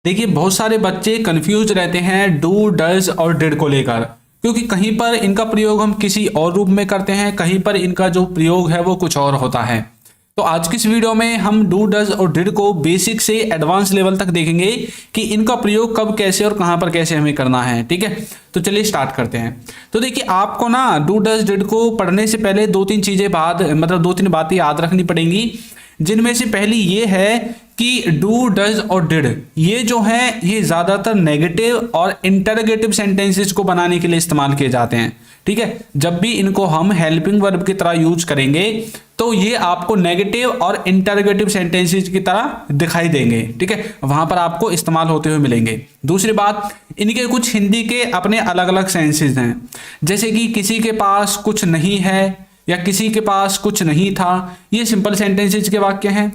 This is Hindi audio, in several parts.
देखिए बहुत सारे बच्चे कंफ्यूज रहते हैं डू डज और डिड को लेकर, क्योंकि कहीं पर इनका प्रयोग हम किसी और रूप में करते हैं, कहीं पर इनका जो प्रयोग है वो कुछ और होता है। तो आज की इस वीडियो में हम डू डज और डिड को बेसिक से एडवांस लेवल तक देखेंगे कि इनका प्रयोग कब कैसे और कहां पर कैसे हमें करना है। ठीक है, तो चलिए स्टार्ट करते हैं। तो देखिए आपको ना डू डज डिड को पढ़ने से पहले दो तीन बातें याद रखनी पड़ेंगी, जिनमें से पहली ये है कि डू डज और डिड ये जो है ये ज्यादातर नेगेटिव और इंटरोगेटिव सेंटेंसेस को बनाने के लिए इस्तेमाल किए जाते हैं। ठीक है, जब भी इनको हम हेल्पिंग वर्ब की तरह यूज करेंगे तो ये आपको नेगेटिव और इंटरोगेटिव सेंटेंसेस की तरह दिखाई देंगे। ठीक है, वहां पर आपको इस्तेमाल होते हुए मिलेंगे। दूसरी बात, इनके कुछ हिंदी के अपने अलग अलग सेंसेस हैं, जैसे कि किसी के पास कुछ नहीं है या किसी के पास कुछ नहीं था, ये सिंपल सेंटेंसेस के वाक्य हैं।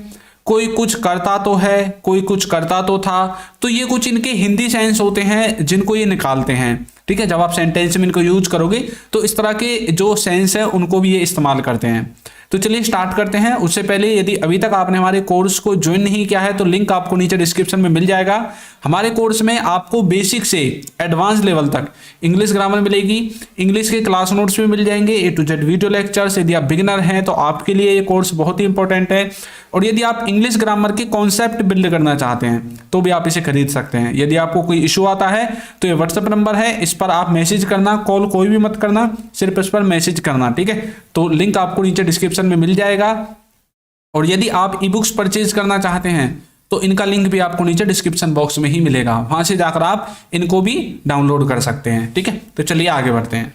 कोई कुछ करता तो है, कोई कुछ करता तो था, तो ये कुछ इनके हिंदी सेंस होते हैं जिनको ये निकालते हैं। ठीक है, जब आप सेंटेंस में इनको यूज करोगे तो इस तरह के जो सेंस है उनको भी ये इस्तेमाल करते हैं। तो चलिए स्टार्ट करते हैं। उससे पहले यदि अभी तक आपने हमारे कोर्स को ज्वाइन नहीं किया है तो लिंक आपको नीचे डिस्क्रिप्शन में मिल जाएगा। हमारे कोर्स में आपको बेसिक से एडवांस लेवल तक इंग्लिश ग्रामर मिलेगी, इंग्लिश के क्लास नोट्स भी मिल जाएंगे, A to Z video lectures. यदि आप बिगिनर हैं तो आपके लिए ये कोर्स बहुत ही इंपॉर्टेंट है। और यदि आप इंग्लिश ग्रामर के कॉन्सेप्ट बिल्ड करना चाहते हैं तो भी आप इसे खरीद सकते हैं। यदि आपको कोई इशू आता है तो ये व्हाट्सएप नंबर है, इस पर आप मैसेज करना, कॉल कोई भी मत करना, सिर्फ इस पर मैसेज करना। ठीक है, तो लिंक आपको नीचे डिस्क्रिप्शन में मिल जाएगा। और यदि आप ई बुक्स परचेज करना चाहते हैं तो इनका लिंक भी आपको नीचे डिस्क्रिप्शन बॉक्स में ही मिलेगा, वहां से जाकर आप इनको भी डाउनलोड कर सकते हैं। ठीक है, तो चलिए आगे बढ़ते हैं।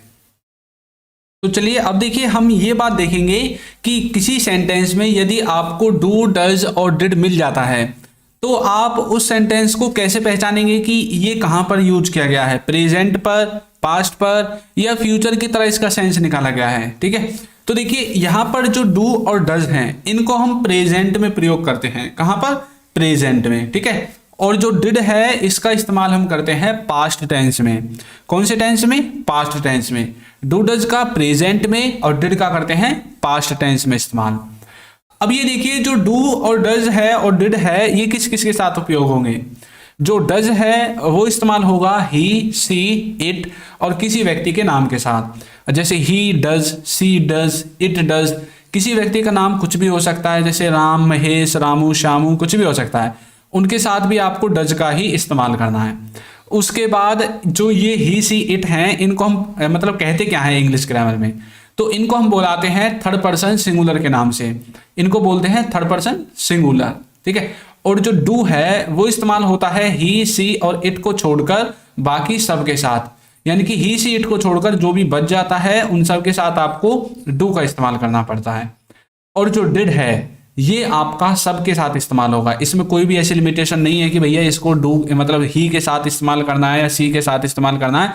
तो चलिए अब देखिए हम ये बात देखेंगे कि किसी सेंटेंस में यदि आपको डू डज और डिड मिल जाता है तो आप उस सेंटेंस को कैसे पहचानेंगे कि ये कहां पर यूज किया गया है, प्रेजेंट पर, पास्ट पर या फ्यूचर की तरह इसका सेंस निकाला गया है। ठीक है, तो देखिए यहां पर जो डू और डज हैं इनको हम प्रेजेंट में प्रयोग करते हैं। कहां पर? प्रेजेंट में। ठीक है, और जो डिड है इसका इस्तेमाल हम करते हैं पास्ट टेंस में। कौन से टेंस में? पास्ट टेंस में। डू डज का प्रेजेंट में और डिड का करते हैं पास्ट टेंस में इस्तेमाल। अब ये देखिए जो डू और डज है और डिड है ये किस किस के साथ उपयोग होंगे। जो डज है वो इस्तेमाल होगा ही, सी, इट और किसी व्यक्ति के नाम के साथ, जैसे ही does, she does, it does. किसी व्यक्ति का नाम कुछ भी हो सकता है, जैसे राम, महेश, रामू, श्यामू, कुछ भी हो सकता है, उनके साथ भी आपको डज का ही इस्तेमाल करना है। उसके बाद जो ये ही, सी, इट हैं इनको हम मतलब कहते क्या है इंग्लिश ग्रामर में, तो इनको हम बुलाते हैं थर्ड पर्सन सिंगुलर के नाम से, इनको बोलते हैं थर्ड पर्सन सिंगुलर। ठीक है, और जो डू है वो इस्तेमाल होता है ही, सी और इट को छोड़कर बाकी सब के साथ, यानी कि ही, सी, इट को छोड़कर जो भी बच जाता है उन सब के साथ आपको डू का इस्तेमाल करना पड़ता है। और जो डिड है ये आपका सबके साथ इस्तेमाल होगा, इसमें कोई भी ऐसी लिमिटेशन नहीं है कि भैया इसको डू मतलब ही के साथ इस्तेमाल करना है या सी के साथ इस्तेमाल करना है,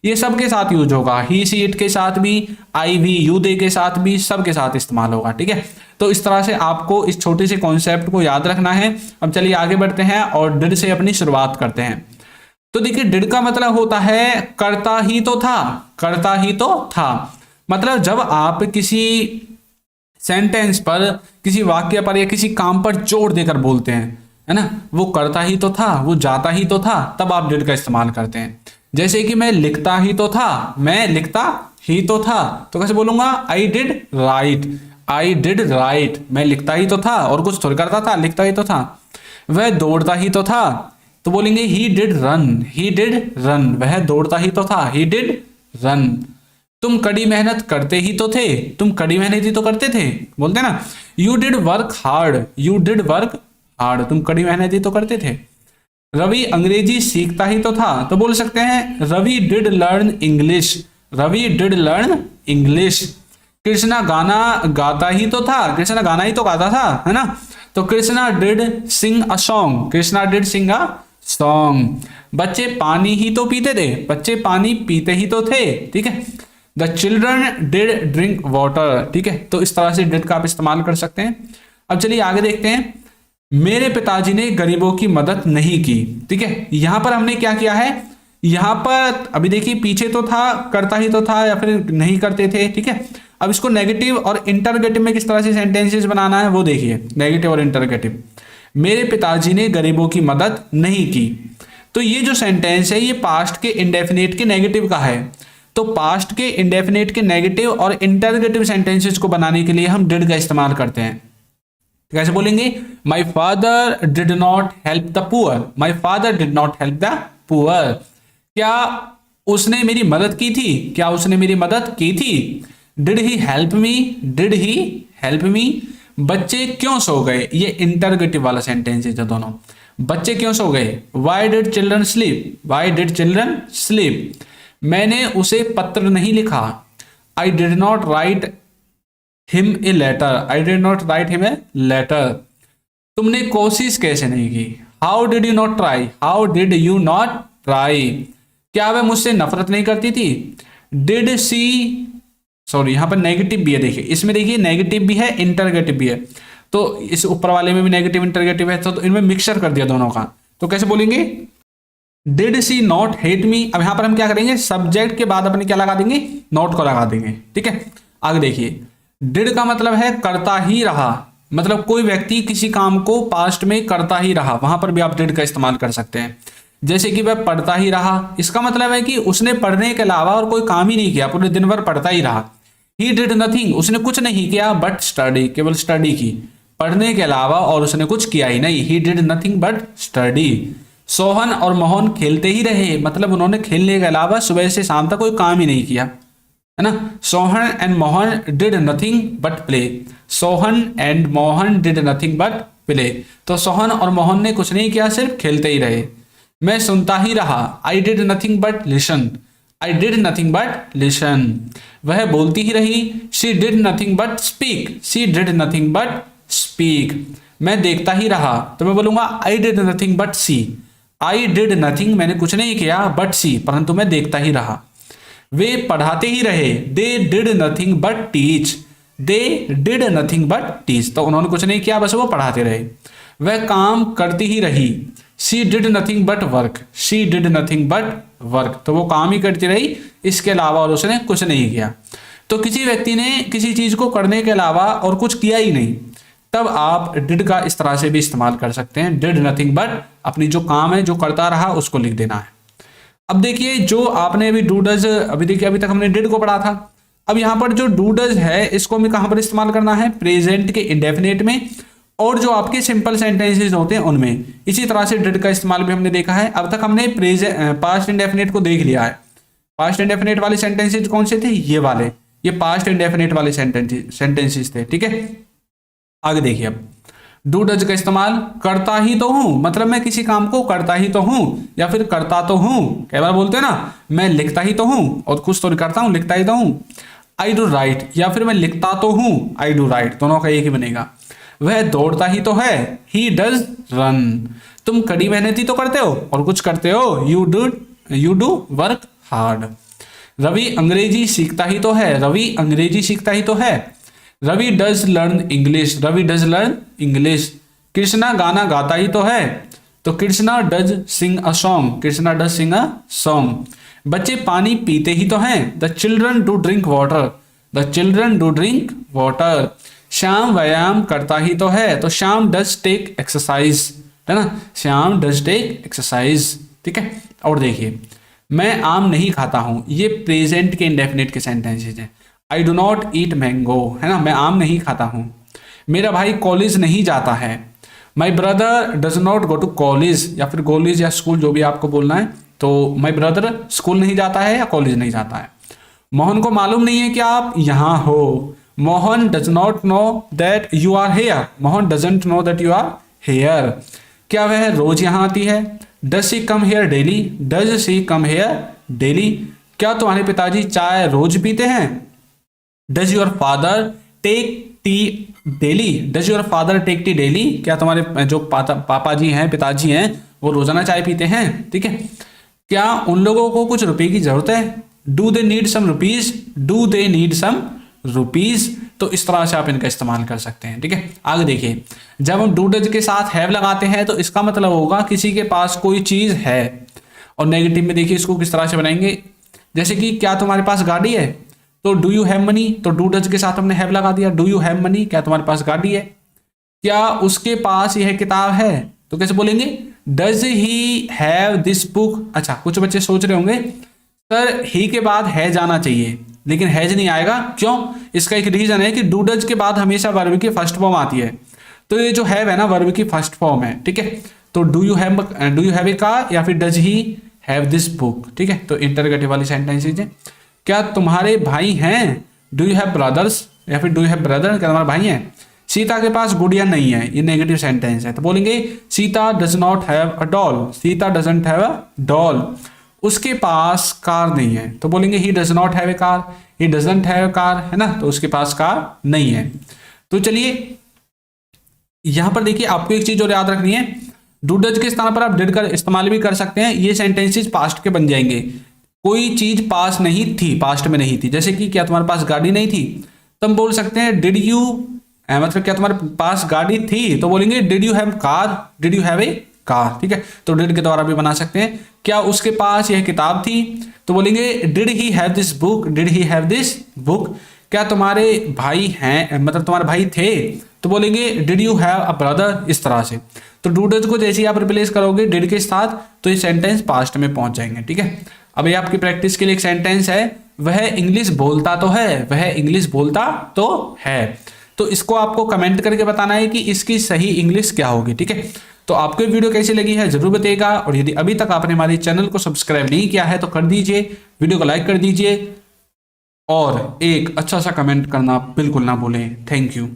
ये सबके साथ यूज होगा। ही, सी, इट के साथ भी, आई, वी, यू, दे के साथ भी, सबके साथ इस्तेमाल होगा। ठीक है, तो इस तरह से आपको इस छोटे से कॉन्सेप्ट को याद रखना है। अब चलिए आगे बढ़ते हैं और डिड से अपनी शुरुआत करते हैं। तो देखिए डिड का मतलब होता है करता ही तो था, करता ही तो था। मतलब जब आप किसी सेंटेंस पर, किसी वाक्य पर या किसी काम पर जोर देकर बोलते हैं, है ना, वो करता ही तो था, वो जाता ही तो था, तब आप डिड का इस्तेमाल करते हैं। जैसे कि मैं लिखता ही तो था, मैं लिखता ही तो था, तो कैसे बोलूंगा? I did right, I did right. मैं लिखता ही तो था और कुछ थोड़ी करता था, लिखता ही तो था। वह दौड़ता ही तो था, तो बोलेंगे he did run, he did run. वह दौड़ता ही तो था, ही डिड रन। तुम कड़ी मेहनत करते ही तो थे, तुम कड़ी मेहनत ही तो करते थे, बोलते ना। You did work hard, you did work hard. तुम कड़ी मेहनत ही तो करते थे। रवि अंग्रेजी सीखता ही तो था, तो बोल सकते हैं Ravi did learn English, Ravi did learn English. Krishna गाना गाता ही तो था, कृष्णा गाना ही तो गाता था, है ना, तो Krishna did sing a song, Krishna did sing a song. बच्चे पानी ही तो पीते थे, बच्चे पानी पीते ही तो थे। ठीक है, the children did drink water. ठीक है, तो इस तरह से डिड का आप इस्तेमाल कर सकते हैं। अब चलिए आगे देखते हैं। मेरे पिताजी ने गरीबों की मदद नहीं की। ठीक है, यहां पर हमने क्या किया है, यहां पर अभी देखिए पीछे तो था, करता ही तो था या फिर नहीं करते थे। ठीक है, अब इसको नेगेटिव और इंटरगेटिव में किस तरह से सेंटेंसेस बनाना है वो देखिए, नेगेटिव और इंटरगेटिव। मेरे पिताजी ने गरीबों की मदद नहीं की। तो ये जो सेंटेंस है ये पास्ट के इंडेफिनिट के नेगेटिव का है। तो पास्ट के इंडेफिनिट के नेगेटिव और इंटरगेटिव सेंटेंसेस को बनाने के लिए हम डिड का इस्तेमाल करते हैं। कैसे बोलेंगे? My father did not help the poor, my father did not help the poor. क्या उसने मेरी मदद की थी? क्या उसने मेरी मदद की थी? Did he help me, did he help me. बच्चे क्यों सो गए? ये इंटरगेटिव वाला सेंटेंस है जो दोनों। बच्चे क्यों सो गए? Why did children sleep, why did children sleep. मैंने उसे पत्र नहीं लिखा, I did not write him a letter, I did not write him a letter. तुमने कोशिश कैसे नहीं की? How did you not try, how did you not try. क्या वह मुझसे नफरत नहीं करती थी? डिड सी, सॉरी यहां पर नेगेटिव भी है, देखिए इसमें देखिए नेगेटिव भी है इंटरगेटिव भी है। तो इस ऊपर वाले में भी नेगेटिव इंटरगेटिव है, तो इनमें मिक्सचर कर दिया दोनों का। तो कैसे बोलेंगे? Did she not hate me. अब यहां पर हम क्या करेंगे? सब्जेक्ट के बाद अपने क्या लगा देंगे? नॉट को लगा देंगे। ठीक है, आगे देखिए। डिड का मतलब है करता ही रहा, मतलब कोई व्यक्ति किसी काम को पास्ट में करता ही रहा, वहां पर भी आप डिड का इस्तेमाल कर सकते हैं। जैसे कि वह पढ़ता ही रहा, इसका मतलब है कि उसने पढ़ने के अलावा और कोई काम ही नहीं किया, पूरे दिन भर पढ़ता ही रहा। ही डिड नथिंग, उसने कुछ नहीं किया बट स्टडी, केवल स्टडी की, पढ़ने के अलावा और उसने कुछ किया ही नहीं। He did nothing but study. Sohan और मोहन खेलते ही रहे, मतलब उन्होंने खेलने के अलावा सुबह से शाम तक कोई काम ही नहीं किया, है ना। Sohan and Mohan did nothing but play, Sohan and Mohan did nothing but play. तो सोहन और मोहन ने कुछ नहीं किया, सिर्फ खेलते ही रहे। मैं सुनता ही रहा, I did nothing but listen, I did nothing but listen. वह बोलती ही रही, she did nothing but speak, she did nothing but speak. मैं देखता ही रहा, तो मैं बोलूंगा I did nothing but see, I did nothing, मैंने कुछ नहीं किया, बट सी, परंतु मैं देखता ही रहा। वे पढ़ाते ही रहे, they did nothing but teach, they did nothing but teach. तो उन्होंने कुछ नहीं किया, बस वो पढ़ाते रहे। वह काम करती ही रही, she did nothing but work, she did nothing but work. तो वो काम ही करती रही, इसके अलावा और उसने कुछ नहीं किया। तो किसी व्यक्ति ने किसी चीज को करने के अलावा और कुछ किया ही नहीं, तब आप डिड का इस तरह से भी इस्तेमाल कर सकते हैं। डिड नथिंग बट, अपनी जो काम है जो करता रहा उसको लिख देना है। अब देखिए जो आपने अभी डू डज, अभी देखिए अभी तक हमने डिड को पढ़ा था। अब यहां पर जो डू डज है इसको हमें कहां पर इस्तेमाल करना है? प्रेजेंट के इंडेफिनेट में, और जो आपके सिंपल सेंटेंसेस होते हैं उनमें। इसी तरह से डिड का इस्तेमाल भी हमने देखा है। अब तक हमने पास्ट इंडेफिनेट को देख लिया है। पास्ट इंडेफिनेट वाले सेंटेंसेस कौन से थे? ये वाले, ये पास्ट इंडेफिनेट वाले सेंटेंसेस थे। ठीक है, आगे देखिए। अब डू डज का इस्तेमाल करता ही तो हूं, मतलब मैं किसी काम को करता ही तो हूं, या फिर करता तो हूं। कई बार बोलते हैं ना, मैं लिखता ही तो हूं, और कुछ तो करता हूं, लिखता ही तो हूं। आई डू राइट, या फिर मैं लिखता तो हूं, आई डू राइट, दोनों का एक ही बनेगा। वह दौड़ता ही तो है, ही डज रन। तुम कड़ी मेहनती तो करते हो और कुछ करते हो, you do work hard. Ravi अंग्रेजी सीखता ही तो है, रवि अंग्रेजी सीखता ही तो है। Ravi does learn English, Ravi does learn English. Krishna गाना गाता ही तो है, तो Krishna does sing a song, Krishna does sing a song. बच्चे पानी पीते ही तो हैं, the children do drink water, the children do drink water. Shyam व्यायाम करता ही तो है, तो श्याम डज टेक एक्सरसाइज, है ना, श्याम डज टेक एक्सरसाइज। ठीक है, और देखिए मैं आम नहीं खाता हूं, ये प्रेजेंट के इंडेफिनिट के सेंटेंसेस हैं। I do not eat mango, है ना, मैं आम नहीं खाता हूं। मेरा भाई कॉलेज नहीं जाता है, my brother does not go to college, या फिर कॉलेज या स्कूल जो भी आपको बोलना है। तो माई ब्रदर स्कूल नहीं जाता है या कॉलेज नहीं जाता है। मोहन को मालूम नहीं है कि आप यहाँ हो, Mohan does not know that you are here, Mohan doesn't know that you are here. क्या वह रोज यहाँ आती है, does she come here daily, does she come here daily. क्या तुम्हारे पिताजी चाय रोज पीते हैं, does your father take tea daily, does your father take tea daily. क्या तुम्हारे जो पापा जी हैं, पिताजी हैं, वो रोजाना चाय पीते हैं। ठीक है, क्या उन लोगों को कुछ रुपए की जरूरत है, do they need some rupees, do they need some rupees. तो इस तरह से आप इनका इस्तेमाल कर सकते हैं। ठीक है, आगे देखिए। जब हम डू डज के साथ हैव लगाते हैं तो इसका मतलब होगा किसी के पास कोई चीज है। और नेगेटिव में देखिए इसको किस तरह से बनाएंगे, जैसे कि क्या तुम्हारे पास गाड़ी है, तो डू यू हैव मनी, तो डू डज के साथ हमने हैव लगा दिया, डू यू हैव मनी, क्या तुम्हारे पास गाड़ी है। क्या उसके पास यह किताब है? तो कैसे बोलेंगे? Does he have this book. अच्छा, कुछ बच्चे सोच रहे होंगे सर ही के बाद है जाना चाहिए, लेकिन हैज नहीं आएगा, क्यों? इसका एक रीजन है कि डू डज के बाद हमेशा वर्ब की फर्स्ट फॉर्म आती है, तो ये जो हैव है ना वर्ब की फर्स्ट फॉर्म है, ठीक है। तो do you have a car या फिर does he have this book, ठीक है। तो इंटरगेटिव वाली सेंटेंसेज है। क्या तुम्हारे भाई हैं? डू यू हैव ब्रदर्स या फिर डू यू हैव ब्रदर, क्या तुम्हारे भाई हैं? सीता के पास गुड़िया नहीं है, ये नेगेटिव सेंटेंस है, तो बोलेंगे Sita does not have a doll. Sita doesn't have a doll. उसके पास कार नहीं है, तो बोलेंगे he does not have a car, he doesn't have car, है ना, तो उसके पास कार नहीं है। तो चलिए यहां पर देखिए आपको एक चीज और याद रखनी है, डू डज के स्थान पर आप डिड का इस्तेमाल भी कर सकते हैं, ये सेंटेंसेस पास्ट के बन जाएंगे। कोई चीज पास नहीं थी, पास्ट में नहीं थी, जैसे कि क्या तुम्हारे पास गाड़ी नहीं थी, तो हम बोल सकते हैं डिड यू, मतलब क्या तुम्हारे पास गाड़ी थी, तो बोलेंगे did you have car, did you have a car, ठीक है। तो डिड के द्वारा भी बना सकते हैं। क्या उसके पास यह किताब थी, तो बोलेंगे did he have this book, did he have this book. क्या तुम्हारे भाई हैं, मतलब तुम्हारे भाई थे, तो बोलेंगे did you have a brother, इस तरह से। तो डू डज को जैसे ही आप रिप्लेस करोगे डिड के साथ, तो ये सेंटेंस पास्ट में पहुंच जाएंगे, ठीक है। अब ये आपकी प्रैक्टिस के लिए एक सेंटेंस है, वह इंग्लिश बोलता तो है, वह इंग्लिश बोलता तो है। तो इसको आपको कमेंट करके बताना है कि इसकी सही इंग्लिश क्या होगी, ठीक है। तो आपको वीडियो कैसी लगी है जरूर बताइएगा, और यदि अभी तक आपने हमारे चैनल को सब्सक्राइब नहीं किया है तो कर दीजिए, वीडियो को लाइक कर दीजिए और एक अच्छा सा कमेंट करना बिल्कुल ना भूलें। Thank you.